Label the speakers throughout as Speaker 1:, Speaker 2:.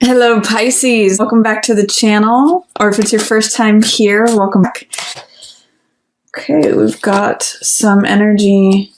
Speaker 1: Hello Pisces, welcome back to the channel, or if it's your first time here, welcome back. Okay, we've got some energy,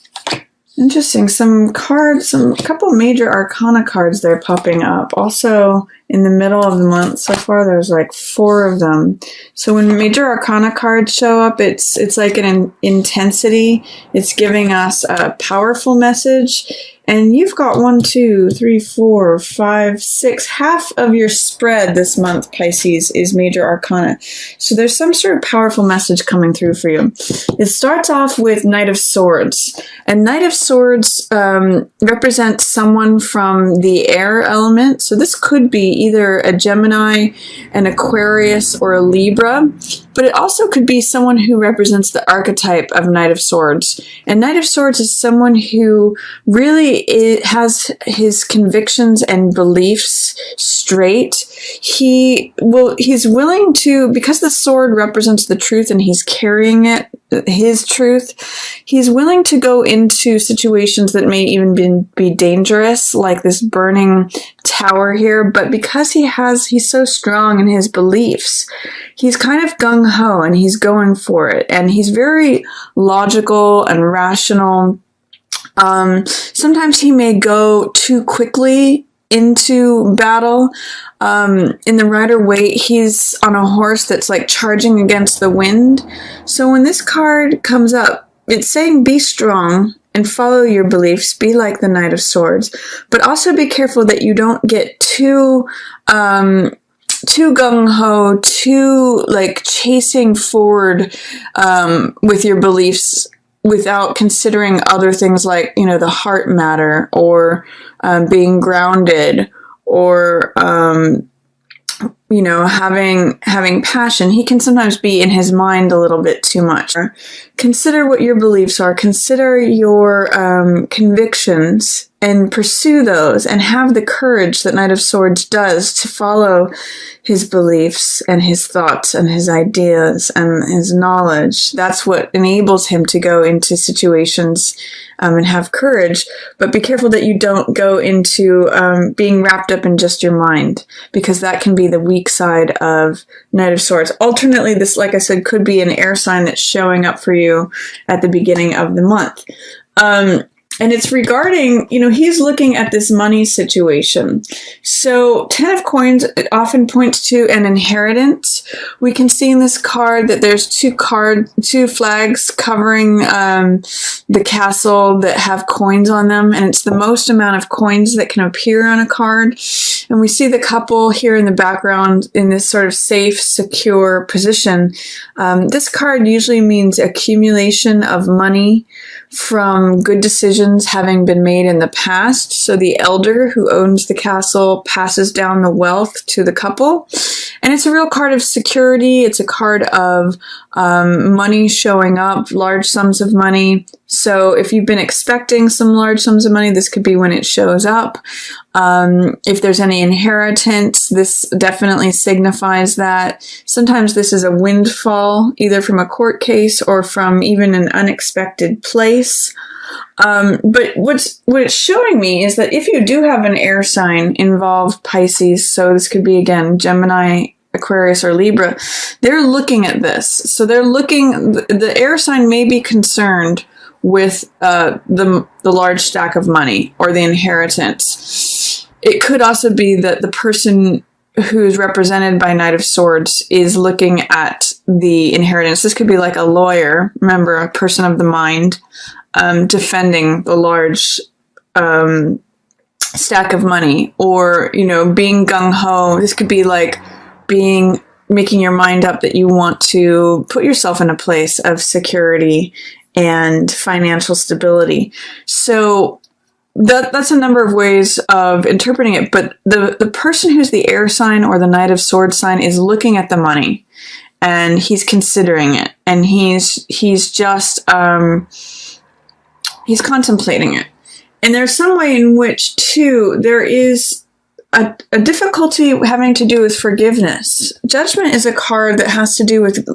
Speaker 1: interesting, some cards, a couple major arcana cards they're popping up. Also in the middle of the month, so far there's like 4 of them. So when major arcana cards show up, it's like an intensity, it's giving us a powerful message. And you've got 1, 2, 3, 4, 5, 6. Half of your spread this month, Pisces, is major arcana. So there's some sort of powerful message coming through for you. It starts off with Knight of Swords. And Knight of Swords represents someone from the air element. So this could be either a Gemini, an Aquarius, or a Libra. But it also could be someone who represents the archetype of Knight of Swords. And Knight of Swords is someone who really has his convictions and beliefs straight. He's willing to, because the sword represents the truth and he's carrying it, his truth, he's willing to go into situations that may even be dangerous, like this burning tower here, but because he's so strong in his beliefs, he's kind of gung-ho and he's going for it, and he's very logical and rational. Sometimes he may go too quickly into battle. In the Rider-Waite, he's on a horse that's like charging against the wind. So when this card comes up, it's saying be strong and follow your beliefs, be like the Knight of Swords, but also be careful that you don't get too gung-ho, too like chasing forward with your beliefs without considering other things like, the heart matter, or being grounded, or having passion. He can sometimes be in his mind a little bit too much. Consider what your beliefs are. Consider your convictions and pursue those, and have the courage that Knight of Swords does to follow his beliefs and his thoughts and his ideas and his knowledge. That's what enables him to go into situations and have courage. But be careful that you don't go into being wrapped up in just your mind, because that can be the weak side of Knight of Swords. Alternately, this, like I said, could be an air sign that's showing up for you at the beginning of the month. And it's regarding, he's looking at this money situation. So 10 of Coins, it often points to an inheritance. We can see in this card that there's 2 flags covering the castle that have coins on them. And it's the most amount of coins that can appear on a card. And we see the couple here in the background in this sort of safe, secure position. This card usually means accumulation of money from good decisions having been made in the past. So the elder who owns the castle passes down the wealth to the couple. And it's a real card of security. It's a card of money showing up, large sums of money. So if you've been expecting some large sums of money, this could be when it shows up. If there's any inheritance, this definitely signifies that. Sometimes this is a windfall, either from a court case or from even an unexpected place. But what it's showing me is that if you do have an air sign involved, Pisces, so this could be, again, Gemini, Aquarius, or Libra, they're looking at this. So the air sign may be concerned with the large stack of money or the inheritance. It could also be that the person who's represented by Knight of Swords is looking at the inheritance. This could be like a lawyer, remember, a person of the mind, defending the large stack of money, or, being gung-ho. This could be like making your mind up that you want to put yourself in a place of security and financial stability. So that's a number of ways of interpreting it. But the person who's the air sign or the Knight of Swords sign is looking at the money, and he's considering it, and he's just he's contemplating it. And there's some way in which, too, there is a difficulty having to do with forgiveness. Judgment is a card that has to do with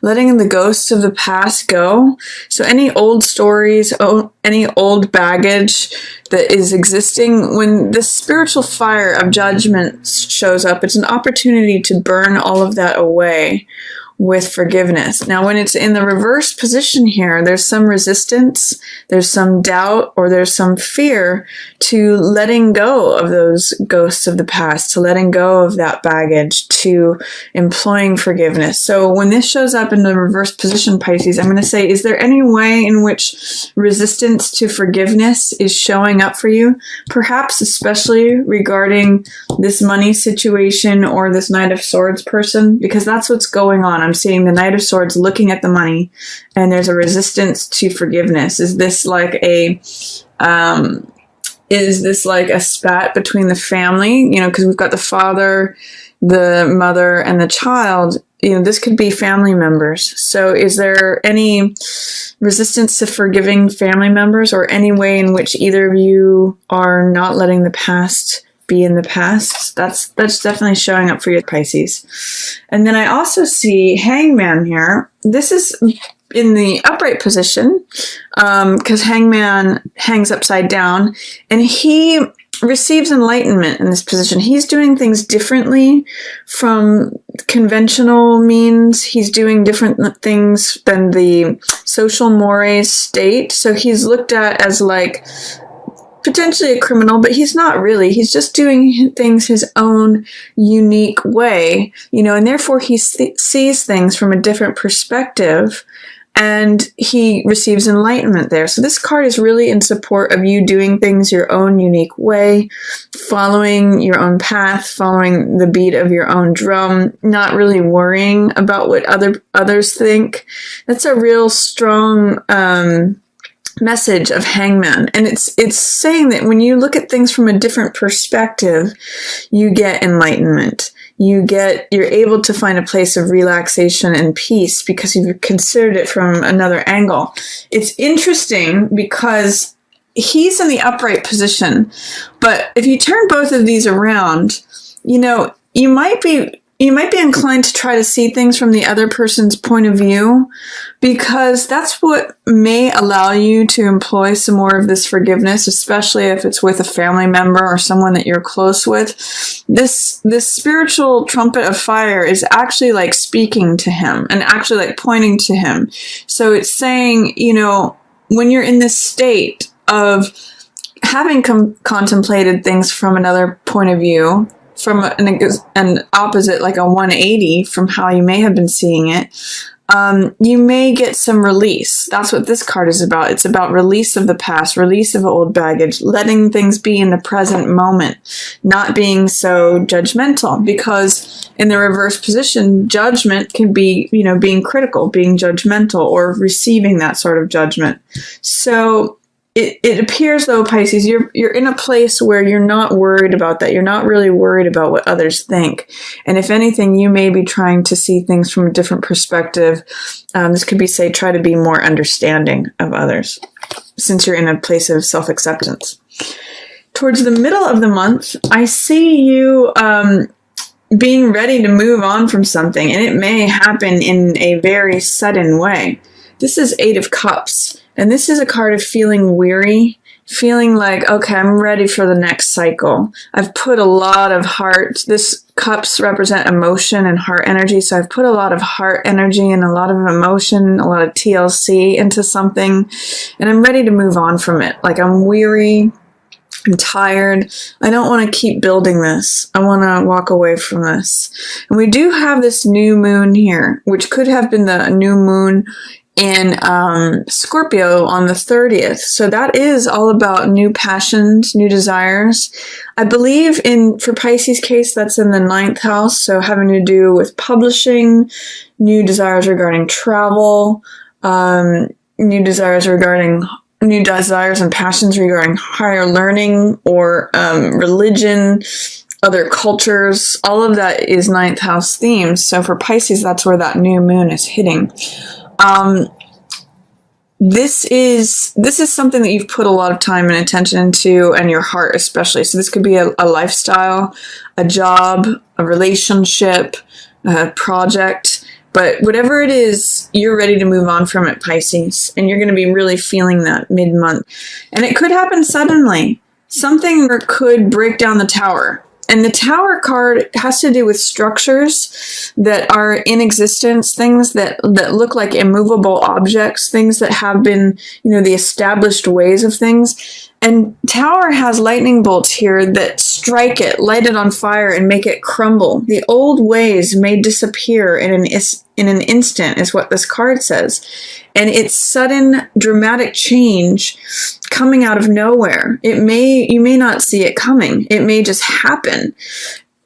Speaker 1: letting the ghosts of the past go. So any old stories, any old baggage that is existing, when the spiritual fire of judgment shows up, it's an opportunity to burn all of that away with forgiveness. Now, when it's in the reverse position here, there's some resistance, there's some doubt, or there's some fear to letting go of those ghosts of the past, to letting go of that baggage, to employing forgiveness. So when this shows up in the reverse position, Pisces, I'm going to say, is there any way in which resistance to forgiveness is showing up for you? Perhaps especially regarding this money situation or this Knight of Swords person, because that's what's going on. I'm seeing the Knight of Swords looking at the money, and there's a resistance to forgiveness. Is this like a spat between the family? Because we've got the father, the mother, and the child. This could be family members. So is there any resistance to forgiving family members, or any way in which either of you are not letting the past be in the past? That's definitely showing up for you, Pisces. And then I also see Hangman here. This is in the upright position, because Hangman hangs upside down, and he receives enlightenment in this position. He's doing things differently from conventional means. He's doing different things than the social mores state. So he's looked at as like potentially a criminal, but he's not really. He's just doing things his own unique way, and therefore he sees things from a different perspective, and he receives enlightenment there. So this card is really in support of you doing things your own unique way, following your own path, following the beat of your own drum, not really worrying about what others think. That's a real strong message of Hangman, and it's saying that when you look at things from a different perspective, you get enlightenment. You're able to find a place of relaxation and peace because you've considered it from another angle. It's interesting because he's in the upright position, but if you turn both of these around, you might be inclined to try to see things from the other person's point of view, because that's what may allow you to employ some more of this forgiveness, especially if it's with a family member or someone that you're close with. This spiritual trumpet of fire is actually like speaking to him and actually like pointing to him. So it's saying, when you're in this state of having contemplated things from another point of view, from an opposite, like a 180 from how you may have been seeing it, you may get some release. That's what this card is about. It's about release of the past, release of old baggage, letting things be in the present moment, not being so judgmental, because in the reverse position, judgment can be, being critical, being judgmental, or receiving that sort of judgment. So it appears, though, Pisces, you're in a place where you're not worried about that. You're not really worried about what others think. And if anything, you may be trying to see things from a different perspective. This could be, say, try to be more understanding of others, since you're in a place of self-acceptance. Towards the middle of the month, I see you being ready to move on from something, and it may happen in a very sudden way. This is Eight of Cups. And this is a card of feeling weary, feeling like, okay, I'm ready for the next cycle. I've put a lot of heart. This cups represent emotion and heart energy. So I've put a lot of heart energy and a lot of emotion, a lot of TLC into something, and I'm ready to move on from it. Like, I'm weary. I'm tired. I don't want to keep building this. I want to walk away from this. And we do have this new moon here, which could have been the new moon in Scorpio on the 30th. So that is all about new passions, new desires. I believe for Pisces case, that's in the 9th house. So having to do with publishing, new desires regarding travel, new desires and passions regarding higher learning or religion, other cultures. All of that is 9th house themes. So for Pisces, that's where that new moon is hitting. this is something that you've put a lot of time and attention into, and your heart especially. So this could be a lifestyle, a job, a relationship, a project. But whatever it is, you're ready to move on from it, Pisces. And you're going to be really feeling that mid-month. And it could happen suddenly. Something could break down the Tower. And the Tower card has to do with structures that are in existence, things that look like immovable objects, things that have been, the established ways of things. And Tower has lightning bolts here that strike it, light it on fire, and make it crumble. The old ways may disappear in an instant, is what this card says. And it's sudden, dramatic change coming out of nowhere. You may not see it coming. It may just happen.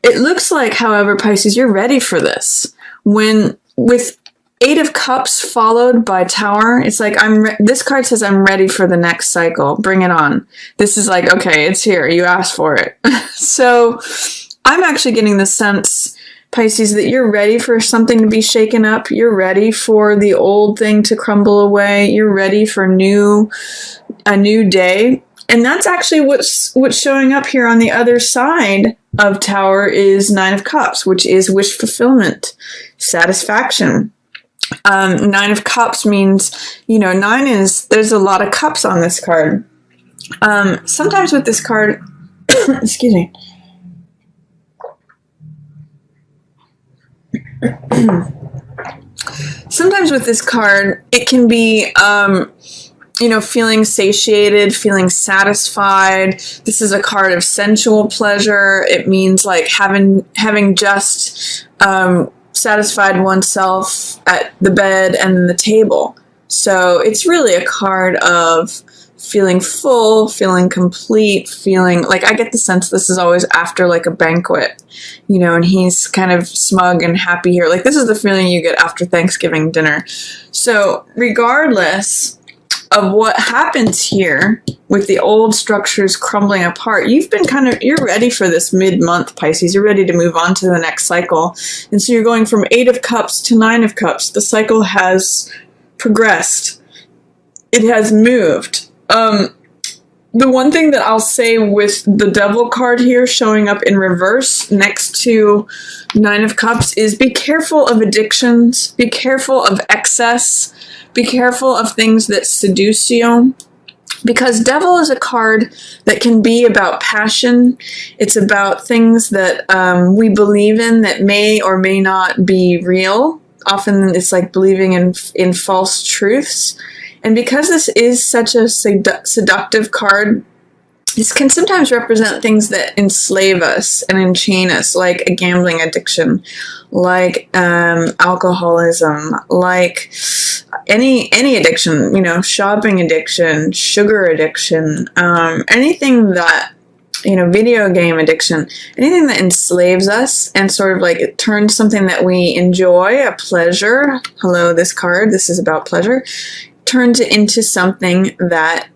Speaker 1: It looks like, however, Pisces, you're ready for this. With 8 of Cups followed by Tower, it's like, this card says I'm ready for the next cycle. Bring it on. This is like, okay, it's here. You asked for it. So I'm actually getting the sense, Pisces, that you're ready for something to be shaken up. You're ready for the old thing to crumble away. You're ready for a new day. And that's actually what's showing up here on the other side of Tower is 9 of Cups, which is wish fulfillment, satisfaction. 9 of Cups means, 9 is, there's a lot of cups on this card. Sometimes with this card, excuse me. Sometimes with this card, it can be, feeling satiated, feeling satisfied. This is a card of sensual pleasure. It means like having just, satisfied oneself at the bed and the table. So it's really a card of feeling full, feeling complete, feeling like, I get the sense this is always after like a banquet, and he's kind of smug and happy here. Like, this is the feeling you get after Thanksgiving dinner. So regardless of what happens here with the old structures crumbling apart, you're ready for this mid-month, Pisces. You're ready to move on to the next cycle. And so you're going from 8 of Cups to 9 of Cups. The cycle has progressed. It has moved. The one thing that I'll say with the Devil card here showing up in reverse next to 9 of Cups is be careful of addictions, be careful of excess, be careful of things that seduce you. Because Devil is a card that can be about passion. It's about things that we believe in that may or may not be real. Often it's like believing in false truths. And because this is such a seductive card, this can sometimes represent things that enslave us and enchain us, like a gambling addiction, like alcoholism, like any addiction, shopping addiction, sugar addiction, anything that, video game addiction, anything that enslaves us and sort of like it turns something that we enjoy, a pleasure. Hello, this card, this is about pleasure. Turns it into something that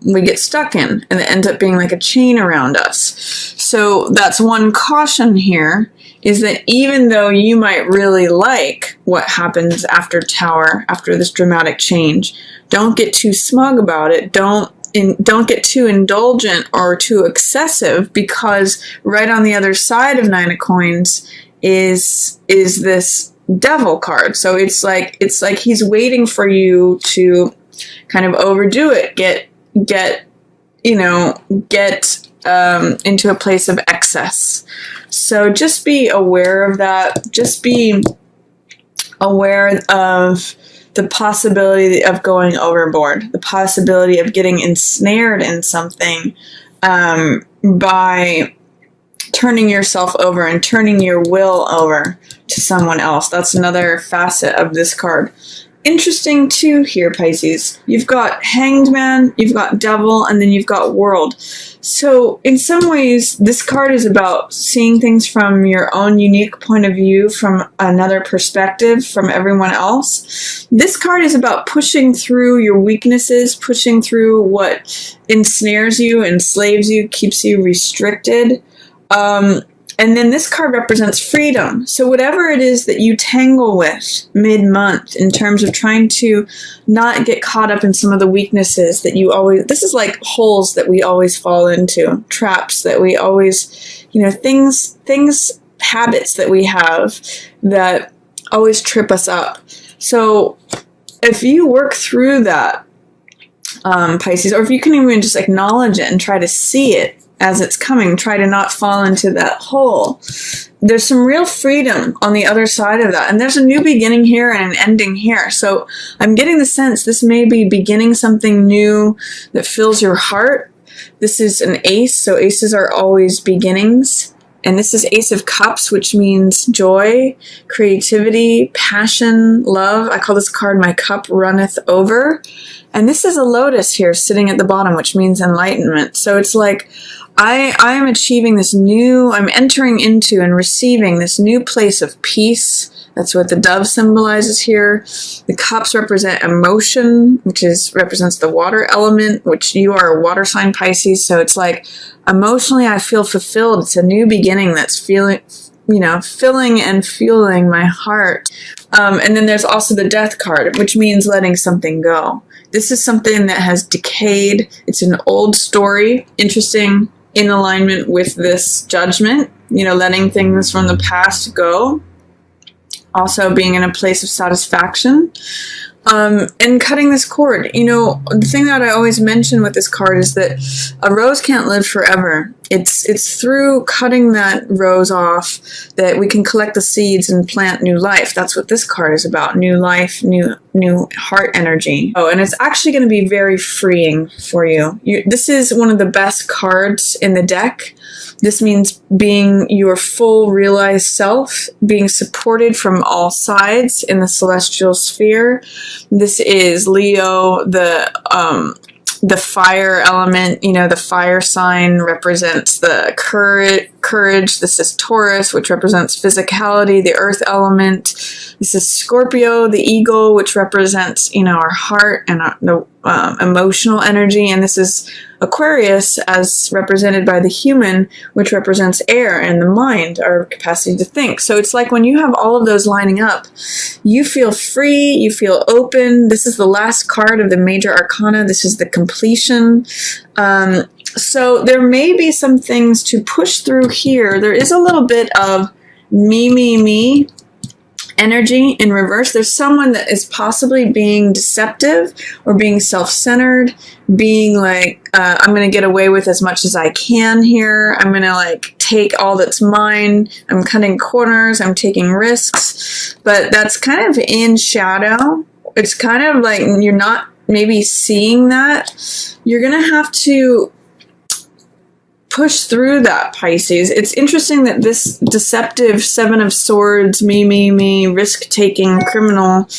Speaker 1: we get stuck in, and it ends up being like a chain around us. So that's one caution here, is that even though you might really like what happens after Tower, after this dramatic change, don't get too smug about it. Don't get too indulgent or too excessive, because right on the other side of 9 of Coins is this Devil card. So it's like he's waiting for you to kind of overdo it, get into a place of excess. So just be aware of that. Just be aware of the possibility of going overboard, the possibility of getting ensnared in something by turning yourself over and turning your will over to someone else. That's another facet of this card. Interesting too here, Pisces. You've got Hanged Man, you've got Devil, and then you've got World. So in some ways, this card is about seeing things from your own unique point of view, from another perspective, from everyone else. This card is about pushing through your weaknesses, pushing through what ensnares you, enslaves you, keeps you restricted. And then this card represents freedom. So whatever it is that you tangle with mid-month in terms of trying to not get caught up in some of the weaknesses that you always, this is like holes that we always fall into, traps that we always, things, habits that we have that always trip us up. So if you work through that, Pisces, or if you can even just acknowledge it and try to see it as it's coming, try to not fall into that hole, there's some real freedom on the other side of that. And there's a new beginning here and an ending here. So I'm getting the sense this may be beginning something new that fills your heart. This is an ace, so aces are always beginnings. And this is Ace of Cups, which means joy, creativity, passion, love. I call this card My Cup Runneth Over. And this is a lotus here sitting at the bottom, which means enlightenment. So it's like I am achieving this new, I'm entering into and receiving this new place of peace. That's what the dove symbolizes here. The cups represent emotion, which represents the water element, which you are a water sign, Pisces. So it's like emotionally I feel fulfilled. It's a new beginning that's filling and fueling my heart. And then there's also the death card, which means letting something go. This is something that has decayed. It's an old story. Interesting, in alignment with this judgment, letting things from the past go. Also being in a place of satisfaction. And cutting this cord. The thing that I always mention with this card is that a rose can't live forever. It's through cutting that rose off that we can collect the seeds and plant new life. That's what this card is about. New life, new heart energy. Oh, and it's actually going to be very freeing for you. This is one of the best cards in the deck. This means being your full realized self, being supported from all sides in the celestial sphere. This is Leo, the fire element, the fire sign represents the courage. This is Taurus, which represents physicality, the earth element. This is Scorpio, the eagle, which represents, our heart and the emotional energy. And this is Aquarius, as represented by the human, which represents air and the mind, our capacity to think. So it's like when you have all of those lining up, you feel free, you feel open. This is the last card of the major arcana. This is the completion. So there may be some things to push through here. There is a little bit of me energy in reverse. There's someone that is possibly being deceptive or being self-centered, being like, I'm going to get away with as much as I can here. I'm going to take all that's mine. I'm cutting corners. I'm taking risks. But that's kind of in shadow. It's kind of like you're not maybe seeing that. You're going to have to push through that, Pisces. It's interesting that this deceptive Seven of Swords, me, risk-taking criminal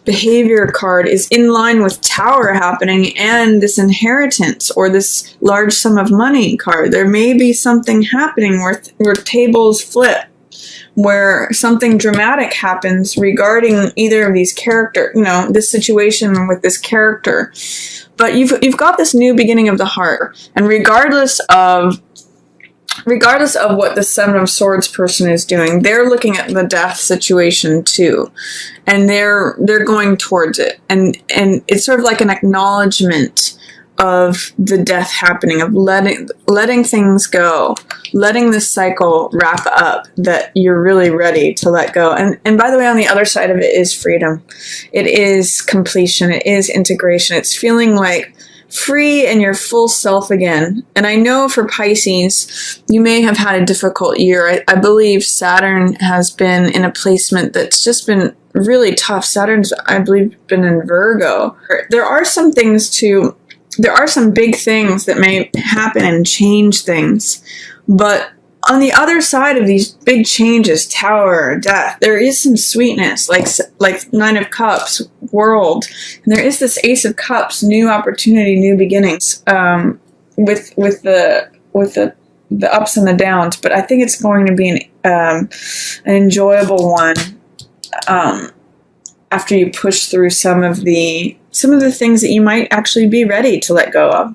Speaker 1: behavior card is in line with Tower happening and this inheritance or this large sum of money card. There may be something happening where tables flip, where something dramatic happens regarding either of these characters, this situation with this character. But you've got this new beginning of the heart, and regardless of what the Seven of Swords person is doing, they're looking at the death situation too, and they're going towards it, and it's sort of like an acknowledgement of the death happening, of letting things go, letting this cycle wrap up, that you're really ready to let go. And by the way, on the other side of it is freedom. It is completion. It is integration. It's feeling like free and your full self again. And I know for Pisces, you may have had a difficult year. I believe Saturn has been in a placement that's just been really tough. Saturn's, I believe, been in Virgo. There are some big things that may happen and change things. But on the other side of these big changes, Tower, death, there is some sweetness, like Nine of Cups, world. And there is this Ace of Cups, new opportunity, new beginnings, with the ups and the downs. But I think it's going to be an enjoyable one after you push through some of the things that you might actually be ready to let go of.